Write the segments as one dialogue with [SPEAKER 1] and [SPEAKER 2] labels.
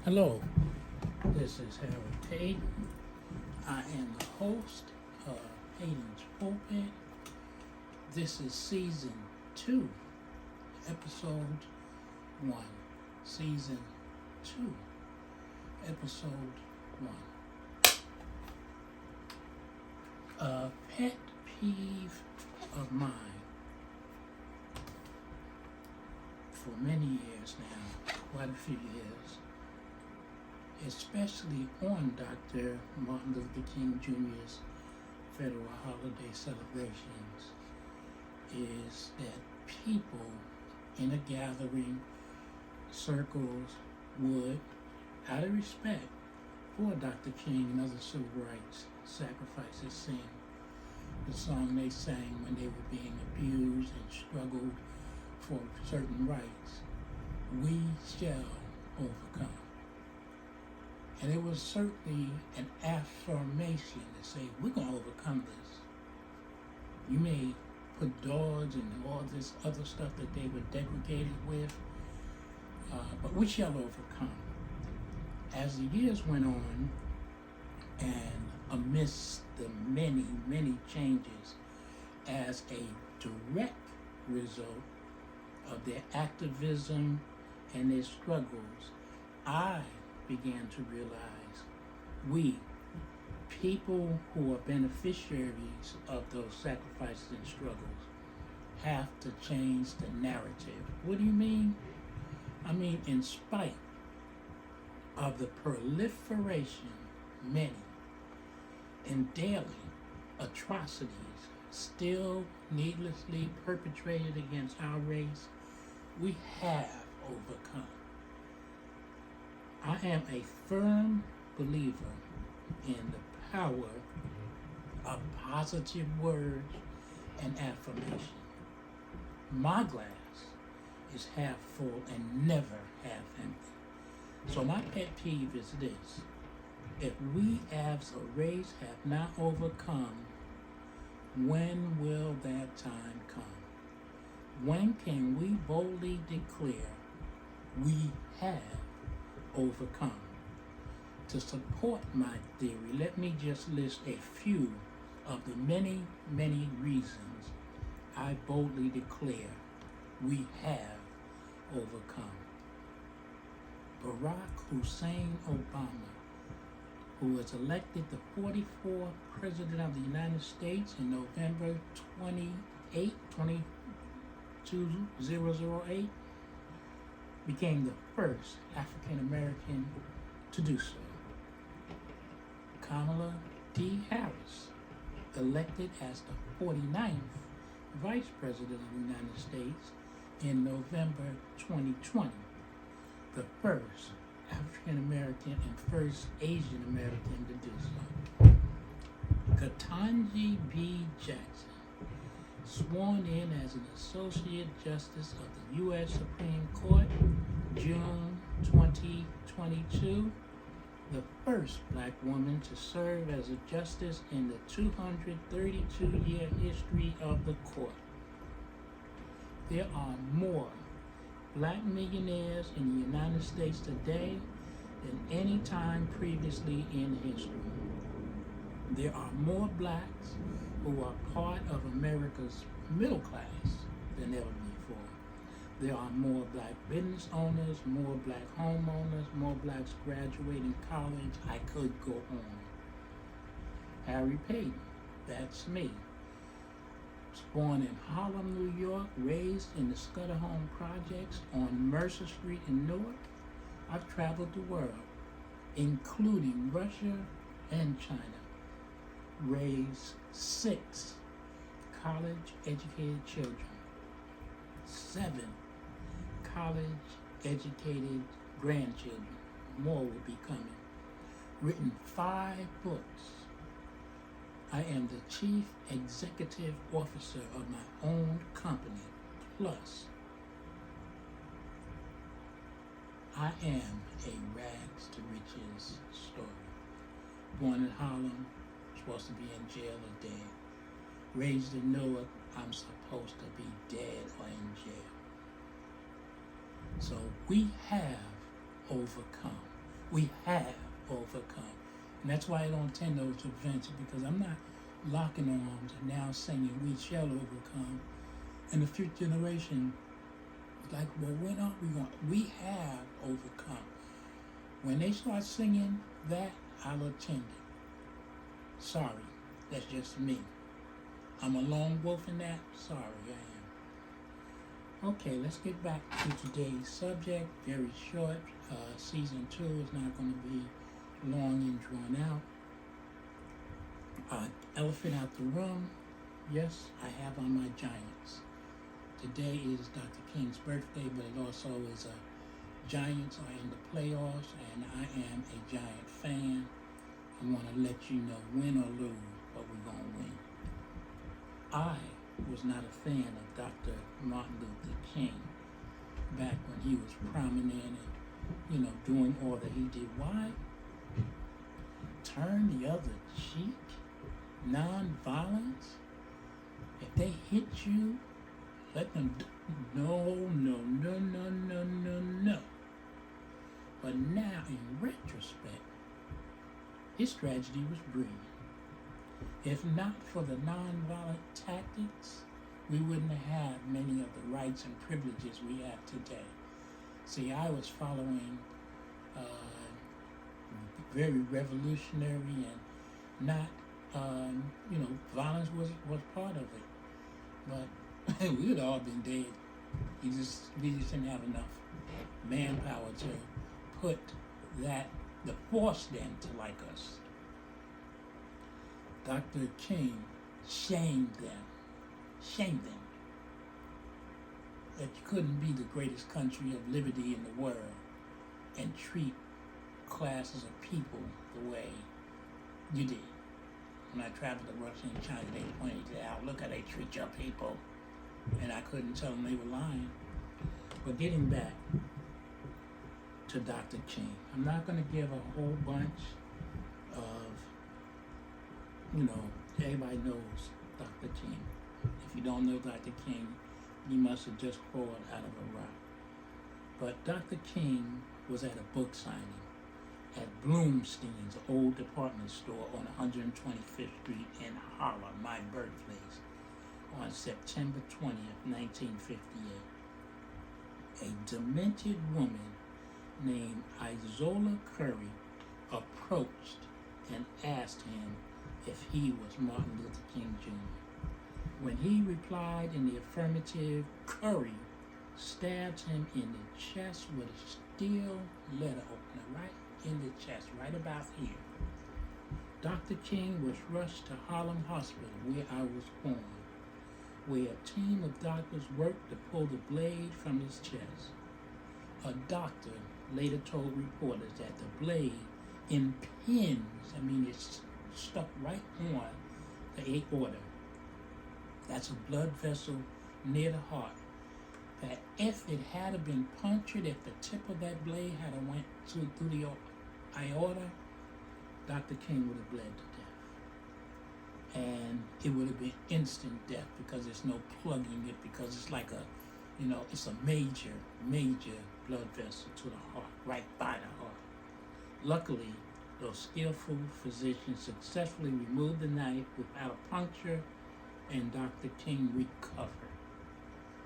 [SPEAKER 1] Hello, this is Harold Paden. I am the host of Paden's Pulpit. This is Season 2, Episode 1. Season 2, Episode 1. A pet peeve of mine for many years now, quite a few years, especially on Dr. Martin Luther King Jr.'s federal holiday celebrations, is that people in a gathering, circles, would, out of respect for Dr. King and other civil rights sacrifices, sing the song they sang when they were being abused and struggled for certain rights, "We shall overcome." And it was certainly an affirmation to say, we're going to overcome this. You may put dogs and all this other stuff that they were degraded with, but we shall overcome. As the years went on, and amidst the many, many changes, as a direct result of their activism and their struggles, I began to realize we, people who are beneficiaries of those sacrifices and struggles, have to change the narrative. What do you mean? I mean, in spite of the proliferation, many, and daily atrocities still needlessly perpetrated against our race, we have overcome. I am a firm believer in the power of positive words and affirmation. My glass is half full and never half empty. So my pet peeve is this: if we as a race have not overcome, when will that time come? When can we boldly declare we have overcome? To support my theory, let me just list a few of the many, many reasons I boldly declare we have overcome. Barack Hussein Obama, who was elected the 44th President of the United States in November 2008, became the first African American to do so. Kamala D. Harris, elected as the 49th Vice President of the United States in November 2020, the first African American and first Asian American to do so. Ketanji B. Jackson, sworn in as an Associate Justice of the U.S. Supreme Court, June 2022, the first Black woman to serve as a justice in the 232-year history of the court. There are more Black millionaires in the United States today than any time previously in history. There are more Blacks who are part of America's middle class than ever before. There are more Black business owners, more Black homeowners, more Blacks graduating college. I could go on. Harry Paden, that's me. Was born in Harlem, New York, raised in the Scudder Home Projects on Mercer Street in Newark. I've traveled the world, including Russia and China. Raised 6 college-educated children, 7 college-educated grandchildren. More will be coming. Written 5 books. I am the Chief Executive Officer of my own company. Plus, I am a rags to riches story. Born in Harlem, supposed to be in jail or dead. Raised in Newark, I'm supposed to be dead or in jail. So we have overcome. We have overcome. And that's why I don't attend those events, because I'm not locking arms and now singing, we shall overcome. And the future generation is like, well, when are we going? We have overcome. When they start singing that, I'll attend it. Sorry, that's just me. I'm a lone wolf in that. Sorry, I am. Okay, let's get back to today's subject. Very short. Season 2 is not going to be long and drawn out. Elephant out the room. Yes, I have on my Giants. Today is Dr. King's birthday, but it also is Giants are in the playoffs, and I am a Giant fan. I want to let you know, win or lose, but we're going to win. I was not a fan of Dr. Martin Luther King back when he was prominent and, doing all that he did. Why? Turn the other cheek? Non-violence? If they hit you, let them no. But now, in retrospect, his tragedy was brilliant. If not for the non-violent tactics, we wouldn't have many of the rights and privileges we have today. See, I was following very revolutionary and not, violence was part of it. But we would all been dead. We just didn't have enough manpower to put the force them to like us. Dr. King shamed them. That you couldn't be the greatest country of liberty in the world and treat classes of people the way you did. When I traveled to Russia and China, they pointed out, look how they treat your people. And I couldn't tell them they were lying. But getting back to Dr. King, I'm not going to give a whole bunch of, everybody knows Dr. King. If you don't know Dr. King, you must have just crawled out of a rock. But Dr. King was at a book signing at Bloomstein's old department store on 125th Street in Harlem, my birthplace, on September 20th, 1958. A demented woman named Isola Curry approached and asked him if he was Martin Luther King Jr. When he replied in the affirmative, Curry stabbed him in the chest with a steel letter opener, right in the chest, right about here. Dr. King was rushed to Harlem Hospital, where I was born, where a team of doctors worked to pull the blade from his chest. A doctor later told reporters that the blade impinged, it's stuck right on the aorta. That's a blood vessel near the heart. That if it had been punctured, if the tip of that blade had went through the aorta, Dr. King would have bled to death. And it would have been instant death, because there's no plugging it, because it's like it's a major blood vessel to the heart, right by the heart. Luckily, those skillful physicians successfully removed the knife without a puncture, and Dr. King recovered.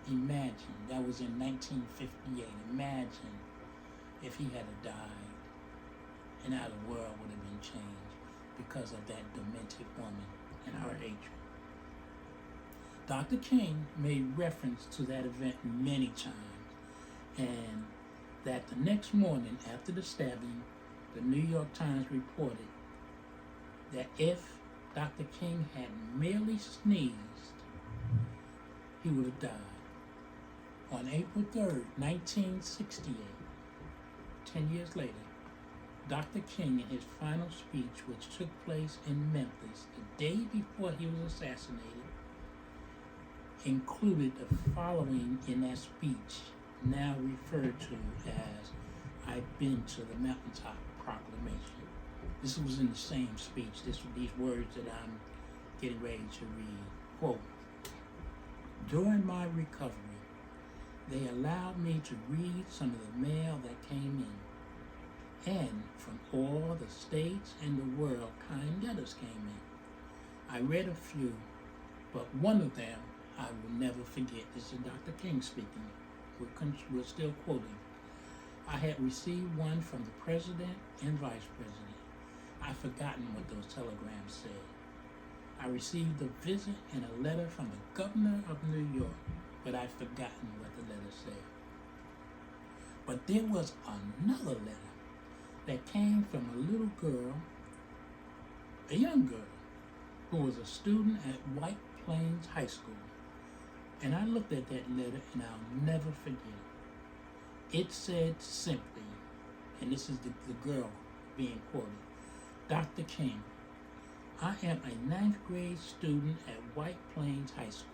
[SPEAKER 1] Imagine, that was in 1958. Imagine if he had died, and how the world would have been changed because of that demented woman and her hatred. Dr. King made reference to that event many times, and that the next morning after the stabbing, the New York Times reported that if Dr. King had merely sneezed, he would have died. On April 3rd, 1968, 10 years later, Dr. King, in his final speech, which took place in Memphis the day before he was assassinated, included the following in that speech, now referred to as I've been to the mountaintop proclamation. This was in the same speech. These words that I'm getting ready to read. Quote, during my recovery, they allowed me to read some of the mail that came in. and from all the states and the world, kind letters came in. I read a few, but one of them I will never forget. This is Dr. King speaking. We're still quoting. I had received one from the president and vice president. I've forgotten what those telegrams said. I received a visit and a letter from the governor of New York, but I've forgotten what the letter said. But there was another letter that came from a little girl, a young girl, who was a student at White Plains High School. And I looked at that letter and I'll never forget it. It said simply, and this is the girl being quoted, Dr. King, I am a 9th grade student at White Plains High School.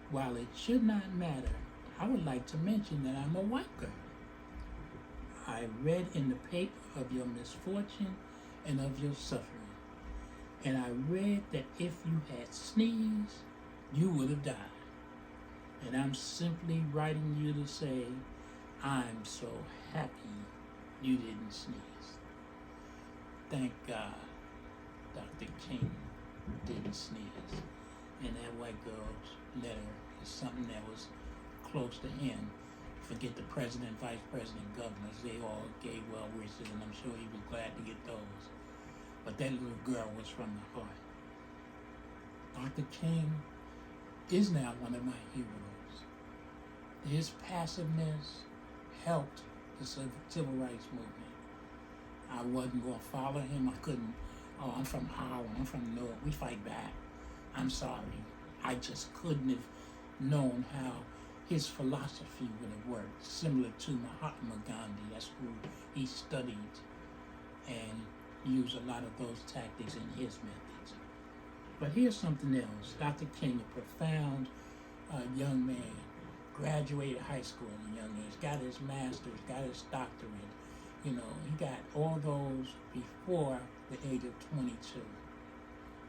[SPEAKER 1] While it should not matter, I would like to mention that I'm a white girl. I read in the paper of your misfortune and of your suffering. And I read that if you had sneezed, you would have died. And I'm simply writing you to say, I'm so happy you didn't sneeze. Thank God Dr. King didn't sneeze. And that white girl's letter is something that was close to him. Forget the president, vice president, governors, they all gave well wishes, and I'm sure he was glad to get those. But that little girl was from the heart. Dr. King is now one of my heroes. His passiveness helped the civil rights movement. I wasn't going to follow him. I couldn't. Oh, I'm from Harlem. I'm from New York. We fight back. I'm sorry. I just couldn't have known how his philosophy would have worked, similar to Mahatma Gandhi. That's who he studied and used a lot of those tactics in his methods. But here's something else. Dr. King, a profound young man, graduated high school at a young age, got his master's, got his doctorate. You know, he got all those before the age of 22.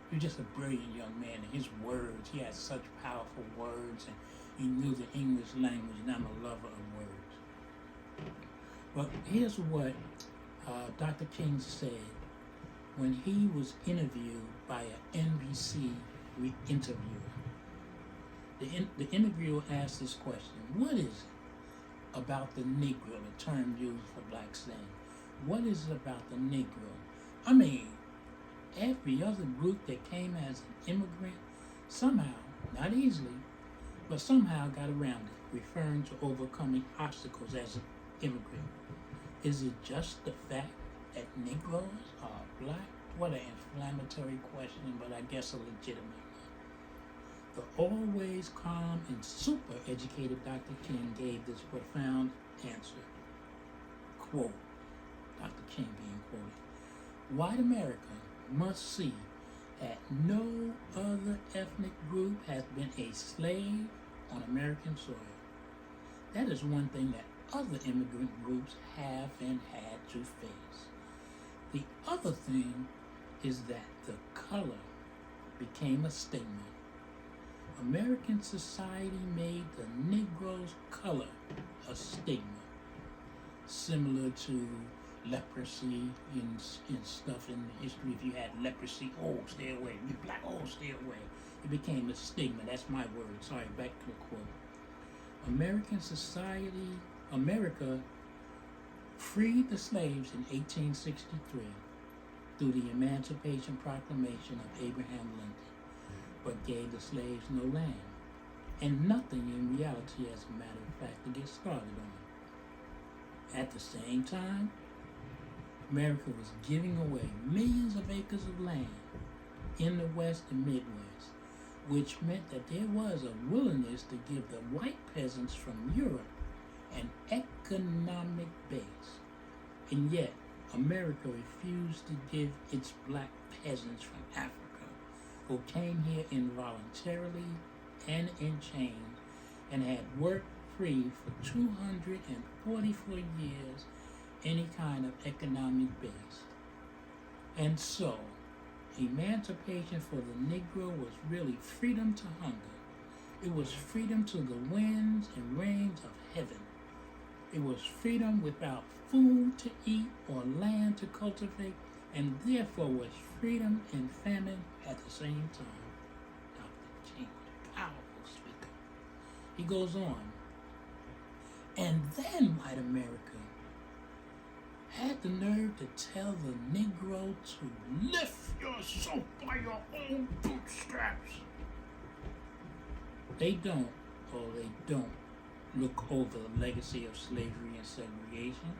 [SPEAKER 1] He was just a brilliant young man, and his words, he had such powerful words, and he knew the English language, and I'm a lover of words. But here's what Dr. King said when he was interviewed by an NBC interviewer. The interviewer asked this question: what is it about the Negro, the term used for black slang? What is it about the Negro? I mean, every other group that came as an immigrant somehow, not easily, but somehow got around it, referring to overcoming obstacles as an immigrant. Is it just the fact that Negroes are black? What an inflammatory question, but I guess a legitimate one. The always calm and super educated Dr. King gave this profound answer. Quote, Dr. King being quoted, white America must see that no other ethnic group has been a slave on American soil. That is one thing that other immigrant groups have and had to face. The other thing is that the color became a stigma. American society made the Negro's color a stigma, similar to leprosy in stuff in history. If you had leprosy, oh, stay away. If you're black, oh, stay away. It became a stigma. That's my word. Sorry, back to the quote. America freed the slaves in 1863 through the Emancipation Proclamation of Abraham Lincoln, but gave the slaves no land, and nothing in reality, as a matter of fact, to get started on. At the same time, America was giving away millions of acres of land in the West and Midwest, which meant that there was a willingness to give the white peasants from Europe an economic base. And yet, America refused to give its black peasants from Africa, who came here involuntarily and in chains and had worked free for 244 years, any kind of economic base. And so, emancipation for the Negro was really freedom to hunger. It was freedom to the winds and rains of heaven. It was freedom without food to eat or land to cultivate, and therefore was freedom and famine at the same time. Dr. King, powerful speaker. He goes on. And then white America had the nerve to tell the Negro to lift yourself by your own bootstraps. They don't look over the legacy of slavery and segregation.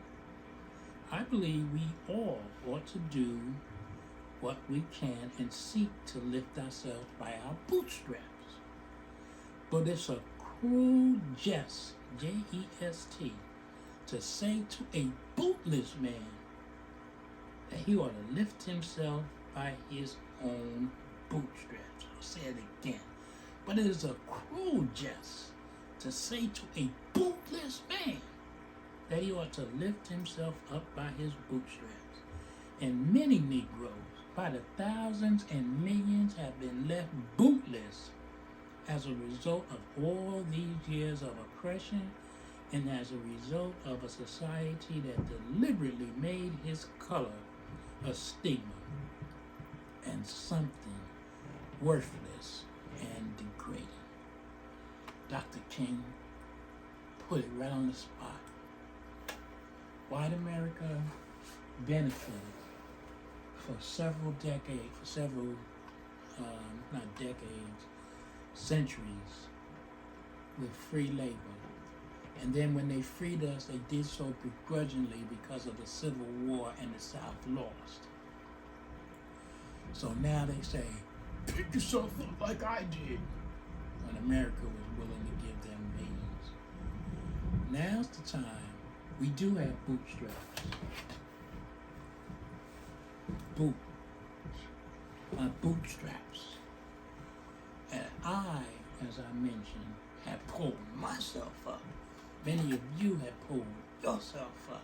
[SPEAKER 1] I believe we all ought to do what we can and seek to lift ourselves by our bootstraps. But it's a cruel jest, J-E-S-T, to say to a bootless man that he ought to lift himself by his own bootstraps. I'll say it again. But it is a cruel jest to say to a bootless man that he ought to lift himself up by his bootstraps. And many Negroes, by the thousands and millions, have been left bootless as a result of all these years of oppression and as a result of a society that deliberately made his color a stigma and something worthless and degrading. Dr. King put it right on the spot. White America benefited for several decades, centuries with free labor. And then when they freed us, they did so begrudgingly because of the Civil War and the South lost. So now they say, pick yourself up like I did, when America was willing to give them millions. Now's the time. We do have bootstraps. My bootstraps. And I, as I mentioned, have pulled myself up. Many of you have pulled yourself up.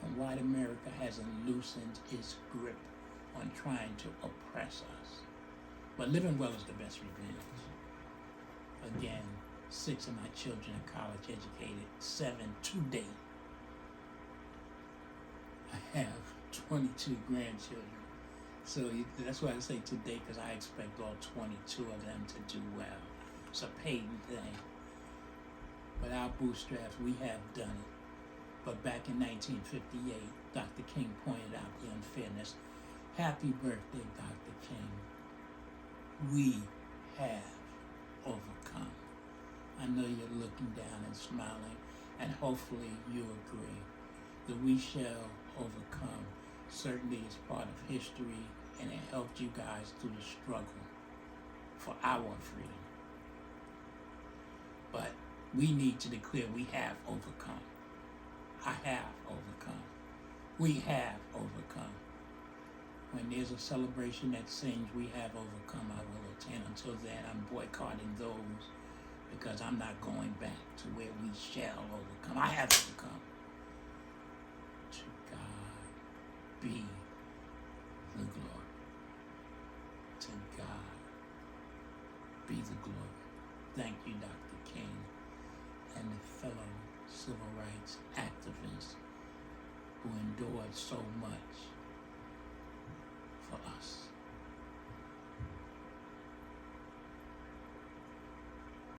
[SPEAKER 1] And white America hasn't loosened its grip on trying to oppress us. But living well is the best revenge. Again, 6 of my children are college educated, 7 to date. I have 22 grandchildren. So that's why I say to date, because I expect all 22 of them to do well. It's a Paden thing. But our bootstraps, we have done it. But back in 1958, Dr. King pointed out the unfairness. Happy birthday, Dr. King. We have overcome. I know you're looking down and smiling, and hopefully you agree that we shall overcome. Certainly is part of history, and it helped you guys through the struggle for our freedom. But we need to declare we have overcome. I have overcome. We have overcome. When there's a celebration that sings, we have overcome, I will attend. Until then, I'm boycotting those because I'm not going back to where we shall overcome. I have overcome. To God be the glory. To God be the glory. Thank you, Dr. King, and the fellow civil rights activists who endured so much